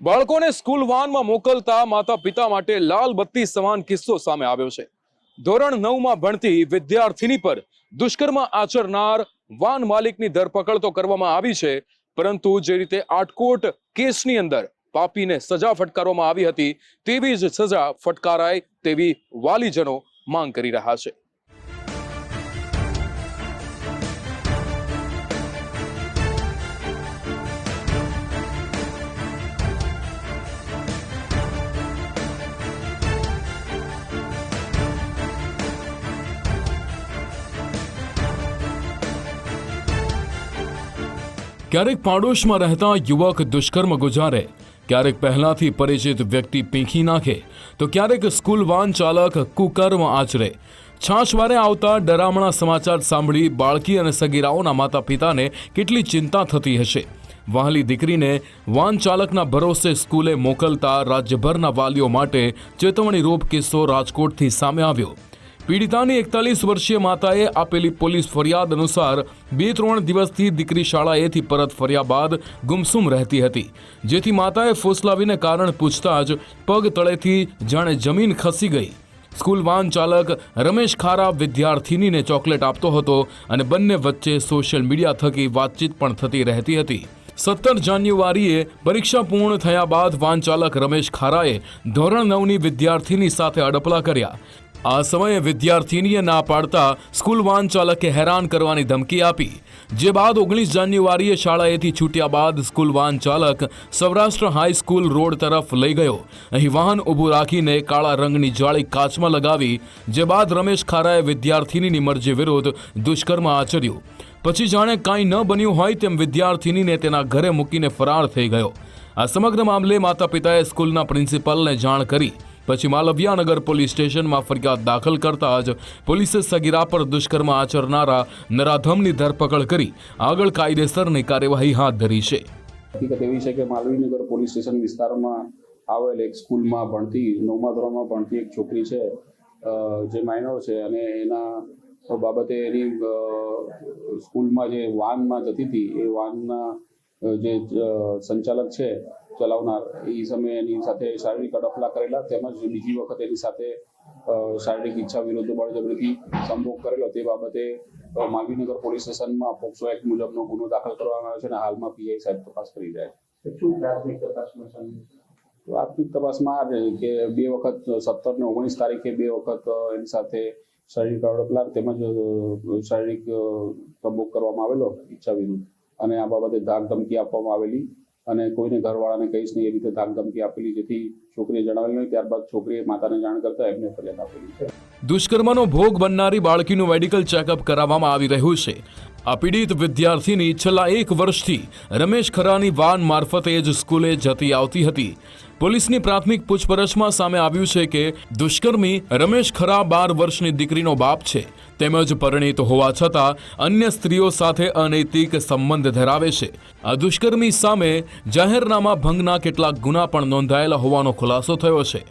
બાળકોને સ્કૂલ વાનમાં મોકલતા માતા પિતા માટે લાલ બત્તી સમાન કિસ્સો સામે આવ્યો છે। ધોરણ 9માં ભણતી વિદ્યાર્થીની પર દુષ્કર્મ આચરનાર વાન માલિકની ધરપકડ તો કરવામાં આવી છે, પરંતુ જે રીતે આટકોટ કેસની અંદર પાપીને સજા ફટકારવામાં આવી હતી તેવી જ સજા ફટકારાય તેવી વાલીજનો માંગ કરી રહ્યા છે। ક્યારેક પાડોશમાં રહેતા યુવક દુષ્કર્મ ગુજારે, ક્યારેક પહેલાથી પરિચિત વ્યક્તિ પીંખી નાખે, તો ક્યારેક સ્કૂલ વાન ચાલક કુકર્મ આચરે। છાશવારે આવતા ડરામણા સમાચાર સાંભળી બાળકી અને સગીરાઓના માતા પિતાને કેટલી ચિંતા થતી હશે। વહાલી દીકરીને વાન ચાલકના ભરોસે સ્કૂલે મોકલતા રાજ્યભરના વાલીઓ માટે ચેતવણીરૂપ કિસ્સો રાજકોટથી સામે આવ્યો। પીડિતાની 41 વર્ષીય માતાએ આપેલી પોલીસ ફરિયાદ અનુસાર 2-3 દિવસથી દીકરી શાળાએથી પરત ફર્યા બાદ ગુમસુમ રહેતી હતી, જેથી માતાએ ફોસલાવીને કારણ પૂછતા જ પગ તળેથી જાણે જમીન ખસી ગઈ। સ્કૂલ વાન ચાલક રમેશ ખારા વિદ્યાર્થીનીને ચોકલેટ આપતો હતો અને બંને વચ્ચે સોશિયલ મીડિયા થકી વાતચીત પણ થતી રહેતી હતી। 17 જાન્યુઆરીએ પરીક્ષા પૂર્ણ થયા બાદ વાન ચાલક રમેશ ખારાએ ધોરણ 9ની વિદ્યાર્થીની સાથે અડપલા કર્યા। આ સમયે વિદ્યાર્થીનીએ ના પાડતા સ્કૂલ વાન ચાલકે હેરાન કરવાની ધમકી આપી, જે બાદ 19 જાન્યુઆરીએ શાળાએથી છૂટ્યા બાદ સ્કૂલ વાન ચાલક સૌરાષ્ટ્ર હાઈસ્કૂલ રોડ તરફ લઈ ગયો। અહીં વાહન ઊભું રાખીને કાળા રંગની જાળી કાચમાં લગાવી, જે બાદ રમેશ ખારાએ વિદ્યાર્થીનીની મરજી વિરુદ્ધ દુષ્કર્મ આચર્યું। પછી જાણે કાંઈ ન બન્યું હોય તેમ વિદ્યાર્થીનીને તેના ઘરે મૂકીને ફરાર થઈ ગયો। આ સમગ્ર મામલે માતા પિતાએ સ્કૂલના પ્રિન્સિપલને જાણ કરી પછી માલવિયાનગર પોલીસ સ્ટેશનમાં ફરિયાદ દાખલ કરતા જ પોલીસે સગીરા પર દુષ્કર્મ આચરનારા નરાધમની ધરપકડ કરી આગળ કાયદેસરની કાર્યવાહી હાથ ધરી છે। હકીકત એવી છે કે માલવીનગર પોલીસ સ્ટેશન વિસ્તારમાં આવેલ એક સ્કૂલમાં ભણતી 9મા ધોરણમાં ભણતી એક છોકરી છે, જે માઇનર છે, અને એના બાબતે એની સ્કૂલમાં જે વાનમાં જતી હતી એ વાનના જે સંચાલક છે ચલાવનાર, એ સમયે એની સાથે શારીરિક અડપલા કરેલા, તેમજ બીજી વખત એની સાથે શારીરિક ઈચ્છા વિરુદ્ધ બળજબરીથી સંભોગ કરેલો, તે બાબતે માલવીનગર પોલીસ સ્ટેશનમાં પોક્સો એક્ટ મુજબનો ગુનો દાખલ કરવામાં આવ્યો છે અને હાલમાં પીઆઈ સાહેબ તપાસ કરી રહ્યા છે। પ્રાથમિક તપાસમાં આ છે કે 2 વખત 17 અને 19 તારીખે 2 વખત એની સાથે શારીરિક અડપલા તેમજ શારીરિક સંભોગ કરવામાં આવેલો ઈચ્છા વિરુદ્ધ, અને આ બાબતે ધાક ધમકી આપવામાં આવેલી અને કોઈને ઘરવાળાને કહીશ નહીં એ રીતે ધાક ધમકી આપેલી, જેથી છોકરીએ જણાવેલ નહીં। ત્યારબાદ છોકરીએ માતાને જાણ કરતા એમને ફરિયાદ આપેલી છે। દુષ્કર્મનો ભોગ બનનારી બાળકીનું મેડિકલ ચેકઅપ કરાવવામાં આવી રહ્યું છે। આ પીડિત વિદ્યાર્થીની છેલ્લા 1 વર્ષથી રમેશ ખરાની વાન મારફતે જ સ્કૂલે જતી આવતી હતી। પોલીસની પ્રાથમિક પૂછપરછમાં સામે આવ્યું છે કે દુષ્કર્મી રમેશ ખરા 12 વર્ષની દીકરીનો બાપ છે, તેમજ પરિણીત હોવા છતાં અન્ય સ્ત્રીઓ સાથે અનૈતિક સંબંધ ધરાવે છે। આ દુષ્કર્મી સામે જાહેરનામા ભંગના કેટલાક ગુના પણ નોંધાયેલા હોવાનો ખુલાસો થયો છે।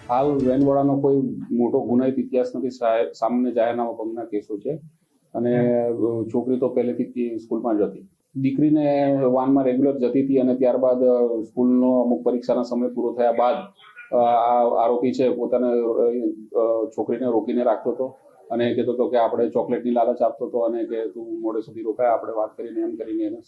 હાલ વેનવાળાનો કોઈ મોટો ગુનાહિત ઇતિહાસ નથી, સામાન્ય જાહેરનામા ભંગના કેસો છે, અને છોકરી તો પહેલેથી સ્કૂલમાં જ હતી। દીકરીને વાનમાં રેગ્યુલર જતી હતી અને ત્યારબાદ સ્કૂલનો અમુક પરીક્ષાના સમય પૂરો થયા બાદ આ આરોપી છે પોતાને છોકરીને રોકીને રાખતો હતો અને કહેતો હતો કે આપણે ચોકલેટની લાલચ આપતો હતો અને કે તું મોડે સુધી રોકાય, આપણે વાત કરીને એમ કરીને એને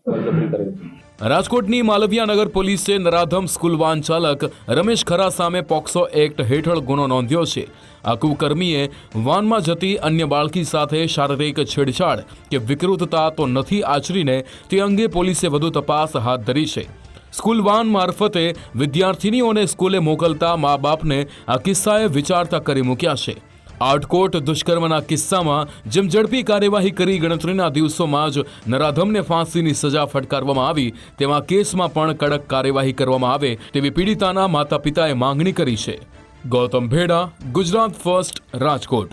બળજબરી કરે છે। રાજકોટની માલવિયાનગર પોલીસે નરાધમ સ્કૂલ વાન ચાલક રમેશ ખરા સામે પોક્સો એક્ટ હેઠળ ગુનો નોંધ્યો છે। આ કુકર્મીએ વાનમાં જતી અન્ય બાળકી સાથે શારીરિક છેડછાડ કે વિકૃતતા તો નથી આચરીને તે અંગે પોલીસે વધુ તપાસ હાથ ધરી છે। સ્કૂલ વાન મારફતે વિદ્યાર્થીનીઓને સ્કૂલે મોકલતા મા બાપને આ કિસ્સાએ વિચારતા કરી મૂક્યા છે। આટકોટ દુષ્કર્મના કિસ્સામાં જેમ ઝડપી કાર્યવાહી કરી ગણતરીના દિવસોમાં જ નરાધમને ફાંસીની સજા ફટકારવામાં આવી, તેમાં કેસમાં પણ કડક કાર્યવાહી કરવામાં આવે તેવી પીડિતાના માતા પિતાએ માંગણી કરી છે। ગૌતમ ભેડા, ગુજરાત ફર્સ્ટ, રાજકોટ।